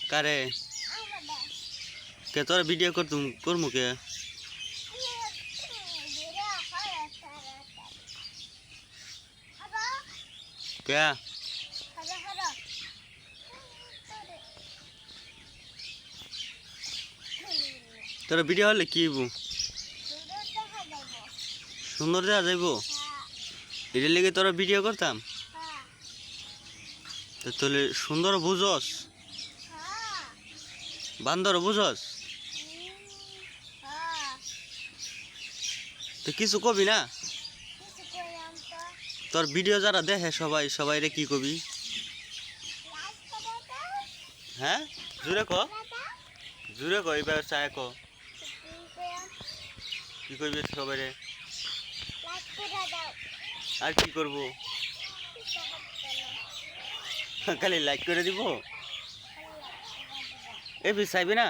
কারে কে তোর ভিডিও করমু কে কে তোর ভিডিও হলে কি হইব সুন্দর দেখা যাইব এটার লেগে তোরা ভিডিও করতাম তো তোলে সুন্দর বুঝস বান্দর বুঝস তো কিছু কবি না তোর ভিডিও যারা দেখে সবাই রে কি কবি হ্যাঁ জুড়ে ক এবার চায় ক কি করবি সবাই রে আর কি করবো খালি লাইক করে দিব এ চাইবি না